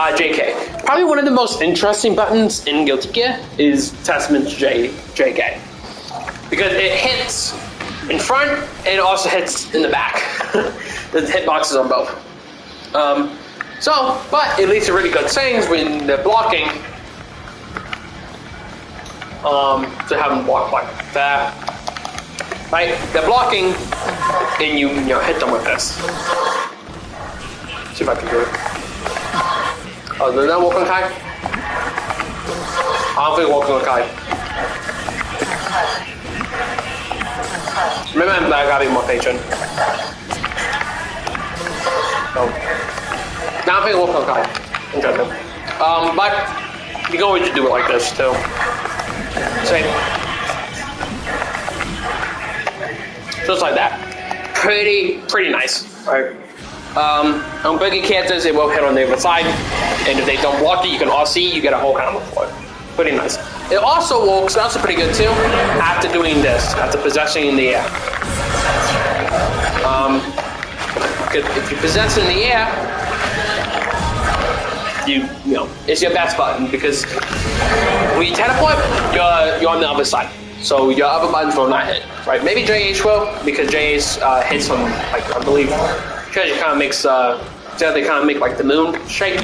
JK. Probably one of the most interesting buttons in Guilty Gear is Testament JK. Because it hits in front and it also hits in the back. The hitboxes on both. But it leads to really good things when they're blocking. To have them block like that. Right? They're blocking and you hit them with this. See if I can do it. Oh, did that walk on Kai? I don't think it walked on Kai. Maybe I gotta be more patient. Oh. Now I think it walked on Kai. Interesting. But you can always do it like this too. Same. Just like that. Pretty nice. Right? On bigger characters, it will hit on the other side, and if they don't block it, you can RC, you get a whole combo for it. Pretty nice. It also works, that's pretty good too, after doing this, after possessing in the air. If you possess in the air, you know, it's your best button, because when you teleport, you're on the other side. So your other buttons will not hit, right? Maybe JH will, because JH hits on, like, I believe, because it kind of makes, they kind of make like the moon shape.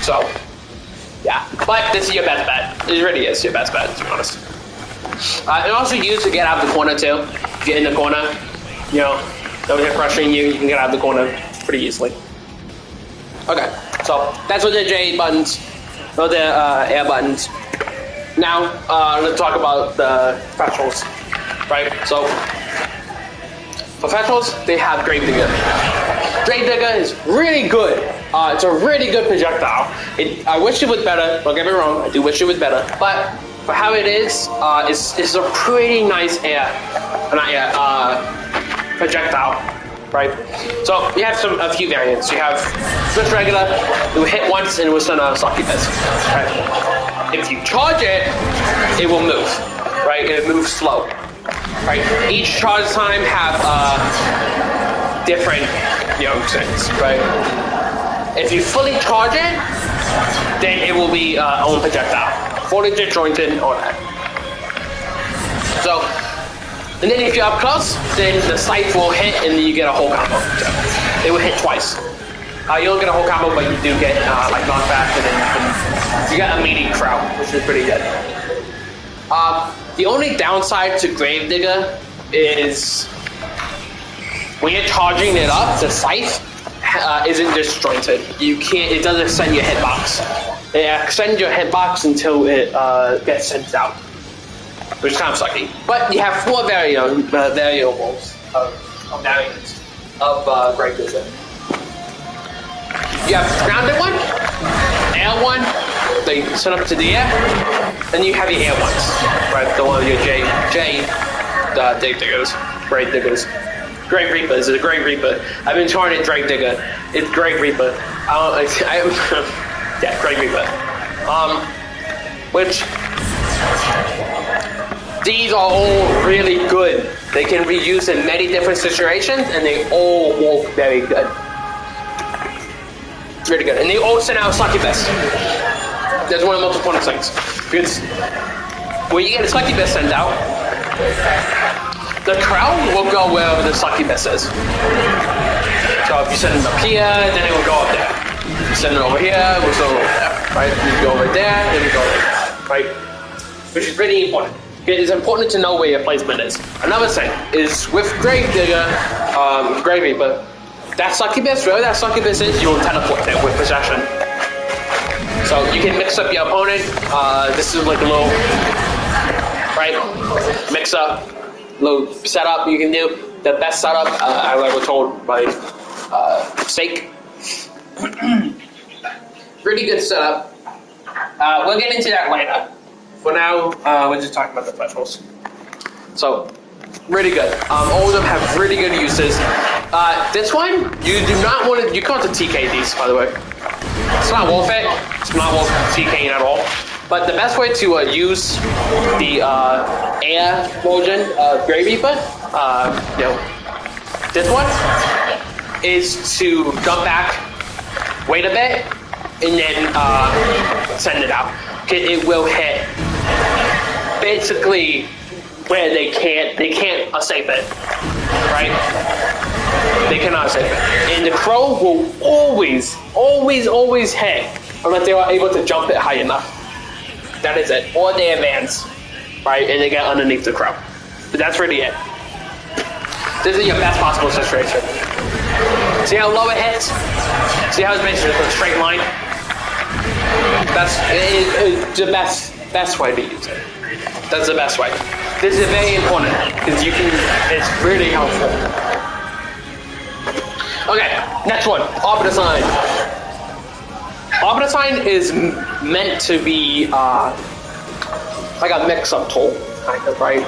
So, yeah. But this is your best bet. It really is your best bet, to be honest. And also used to get out of the corner too. Get in the corner, you know, don't get pressuring you, you can get out of the corner pretty easily. Okay, so that's what the J buttons, or the air buttons. Now, let's talk about the professionals, right? So, professionals, they have Gravedigger. Gravedigger is really good. It's a really good projectile. I wish it was better, don't get me wrong, I do wish it was better, but for how it is, it's a pretty nice projectile, right? So, you have a few variants. You have just regular, it will hit once and it will send a succubus, right? If you charge it, it will move, right? And it moves slow, right? Each charge time have different, things, right? If you fully charge it, then it will be own projectile, fully disjointed, all that. So, and then if you're up close, then the scythe will hit, and then you get a whole combo. So, it will hit twice. You don't get a whole combo, but you do get like knockback, and then you get a meaty crowd, which is pretty good. The only downside to Gravedigger is when you're charging it up, the scythe isn't disjointed. You can't. It doesn't extend your hitbox. It extends your hitbox until it gets sent out, which is kind of sucky. But you have 4 variables of variants of Gravedigger. You have grounded one, air one, they send up to the air, and you have your air ones, right? The one of your Grave Diggers, Grave Diggers. Grave Reapers, it's a Grave Reaper. I've been trying it Grave Digger. It's Grave Reaper. Yeah, Grave Reaper. Which, these are all really good. They can be used in many different situations, and they all work very good. Really good. And they all send out succubus. That's one of the most important things. Because when you get a succubus sent out, the crowd will go wherever the succubus is. So if you send it up here, then it will go up there. You send it over here, it will go over there. Right? You go over there, then you go over there. Right? Which is really important. It is important to know where your placement is. Another thing is with Gravedigger, Grave Reaper, that succubus, wherever that succubus is, you will teleport there with possession. So you can mix up your opponent. This is like a little, right? Mix up, little setup you can do. The best setup I was told by Steak. Pretty good setup. We'll get into that later. For now, we're just talking about the specials. So, really good. All of them have really good uses. This one, you do not want to, you can't TK these, by the way. It's not worth it. It's not worth TKing at all. But the best way to use the air version of Grave Reaper, this one, is to jump back wait a bit, and then send it out. It will hit basically where they can't save it, right? They cannot save it. And the crow will always hit unless they are able to jump it high enough. That is it. Or they advance, right? And they get underneath the crow. But that's really it. This is your best possible situation. See how low it hits? See how it's basically a straight line? That's the best way to use it. That's the best way. This is very important because it's really helpful. Okay, next one, arbiter sign. Arbiter sign is meant to be like a mix-up tool, kind of, right?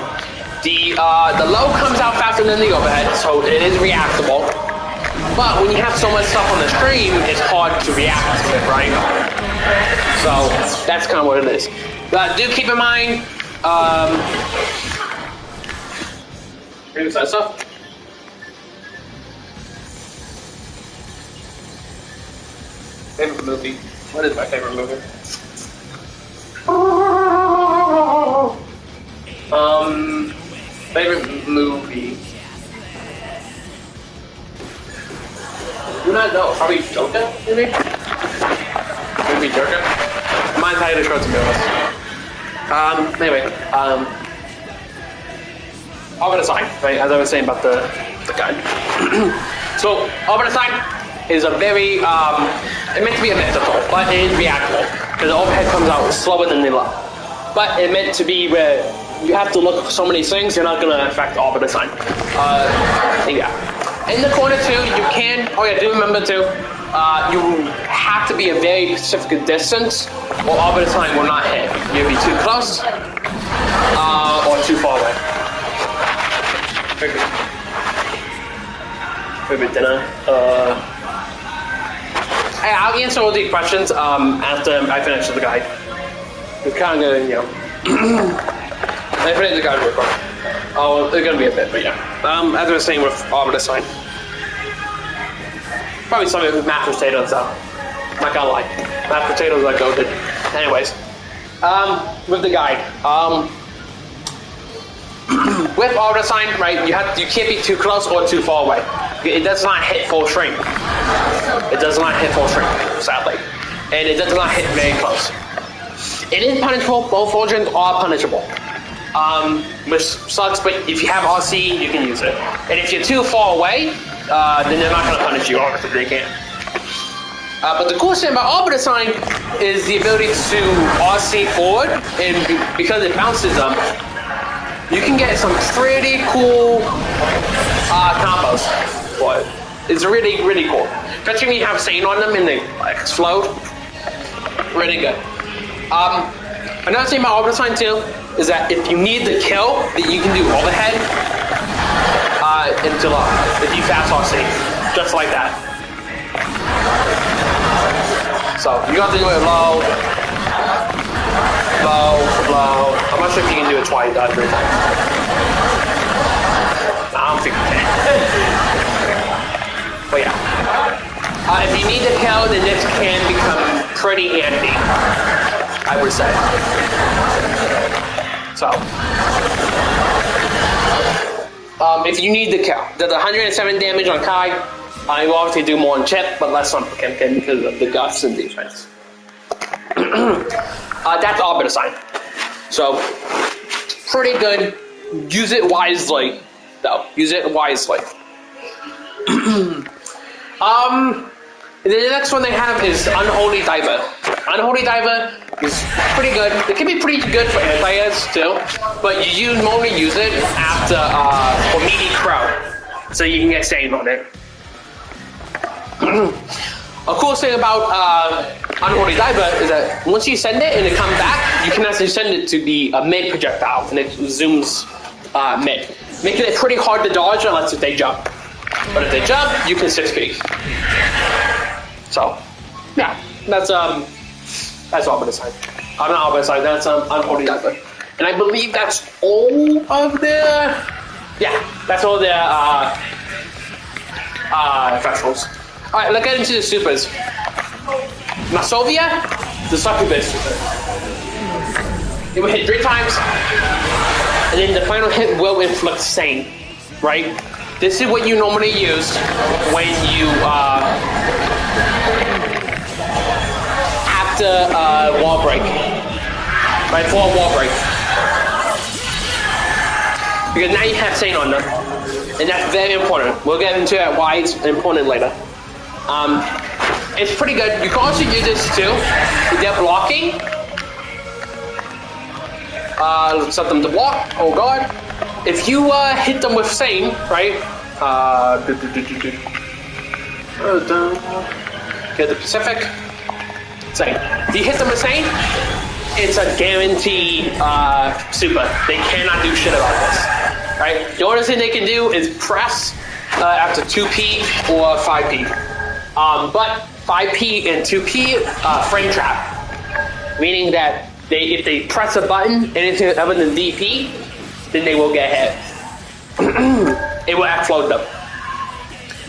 The low comes out faster than the overhead, so it is reactable. But when you have so much stuff on the stream, it's hard to react to it, right? So that's kind of what it is. But do keep in mind, here's that stuff. Favorite movie? What is my favorite movie? Favorite movie? Do not know. Probably Joker, maybe? Maybe Joker? Mine's highly short, to be honest. Anyway, arbiter sign, right? As I was saying about the guy. So, arbiter sign is a very, it's meant to be a mythical, but it is reactable. Because the overhead comes out slower than the low. But it's meant to be where you have to look for so many things, you're not going to affect the arbiter sign. Yeah. In the corner too, you can, do remember too, you have to be a very specific distance or arbiter sign will not hit. You'll be too close or too far away. Favorite dinner? Hey, I'll answer all these questions after I finish the guide. It's kind of gonna, I finish the guide real quick. Oh, it's gonna be a bit, but yeah. As I was saying with arbiter sign. Probably something with mashed potatoes though. Not gonna lie. Mashed potatoes are goated. Anyways. With the guide. With arbiter sign, right, you can't be too close or too far away. It does not hit full shrink. It does not hit full shrink, sadly. And it does not hit very close. It is punishable, both full shrink are punishable. Which sucks, but if you have RC, you can use it. And if you're too far away, then they're not going to punish you, obviously they can't. But the cool thing about arbiter sign is the ability to RC forward, and because it bounces them, you can get some pretty cool combos for it. It's really, really cool. Especially when you have Sane on them and they explode. Really good. Another thing about arbiter sign too is that if you need the kill, that you can do overhead into low. If you fast RC, just like that. So you have to do it low, low, low. I'm not sure if you can do it twice, 3 times. I don't think you can. But yeah. If you need the kill, then this can become pretty handy, I would say. So, if you need the kill, there's 107 damage on Kai. I will obviously do more on Chip, but less on Potemkin because of the guts and defense. That's arbiter sign. So, pretty good. Use it wisely, though. Use it wisely. The next one they have is Unholy Diver. Unholy Diver is pretty good. It can be pretty good for anti-airs too, but you normally use it after for meaty crow, so you can get saved on it. A cool thing about Unholy Diver is that once you send it and it comes back, you can actually send it to be a mid projectile, and it zooms mid, making it pretty hard to dodge unless they jump. But if they jump, you can 6P. So, yeah, that's arbiter sign. Not arbiter sign, that's Unholy Diver. And I believe that's all of their, that's all their festivals. Alright, let's get into the supers. Masovia, the succubus. It will hit 3 times, and then the final hit will inflict Sane, right? This is what you normally use when you after wall break, right? For a wall break, because now you have Sane on them, and that's very important. We'll get into that why it's important later. It's pretty good. You can also use this too. If they're blocking. Let's set them to block. Oh god. If you hit them with Sane, right? Okay, the Pacific. Sane. If you hit them with Sane, it's a guaranteed super. They cannot do shit about this. Right? The only thing they can do is press after 2P or 5P. But 5P and 2P frame trap. Meaning that if they press a button, anything other than DP, then they will get hit. It will explode them.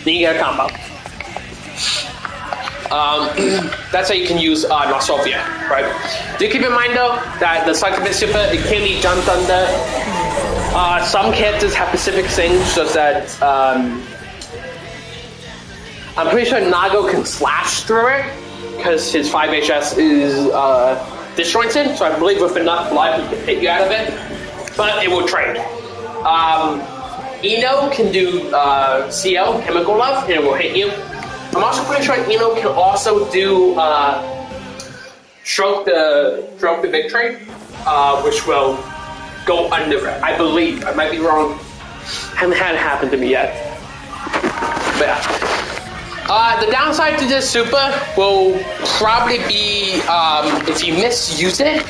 Then you get a combo. That's how you can use Nosovia, right? Do keep in mind though that the Succubus Super, it can be jumped under. Some characters have specific things, such that I'm pretty sure Nago can slash through it because his 5 HS is disjointed, so I believe with enough blood he can hit you out of it, but it will trade. Eno can do CL, Chemical Love, and it will hit you. I'm also pretty sure Eno can also do Stroke the Victory, which will go under it, I believe. I might be wrong. Haven't had it happen to me yet. But yeah. The downside to this super will probably be if you misuse it,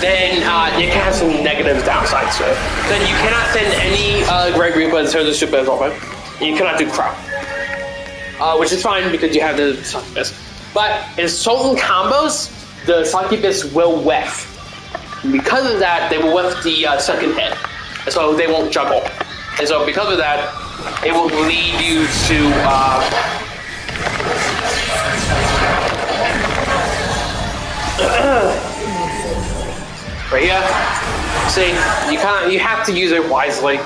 then you can have some negative downsides to it. Then you cannot send any Great Reaper until the super is open. And you cannot do crowd. Which is fine because you have the Succubus. But in certain combos, the Succubus will whiff. Because of that, they will whiff the second hit. And so they won't juggle. And so because of that, it will lead you to right here. See, you have to use it wisely.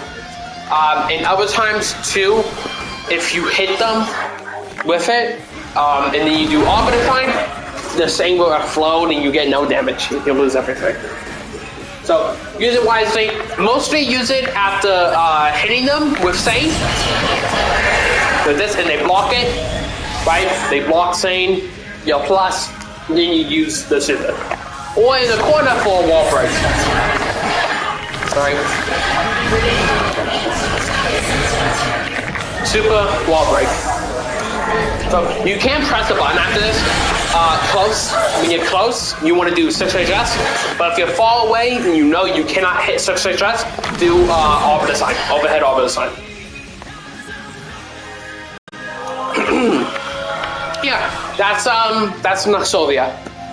And other times too, if you hit them with it, and then you do all but fine, the same will explode and you get no damage. You'll lose everything. So use it wisely. Mostly use it after hitting them with Sane. With this, and they block it, right? They block Sane, your plus, and then you use the super. Or in the corner for a wall break. Sorry. Super wall break. So you can press the button after this. Close. When you're close, you want to do 6 HS. But if you're far away and you know you cannot hit 6 HS, do orbiter sign. Overhead orbiter sign. Yeah, that's Nosovia.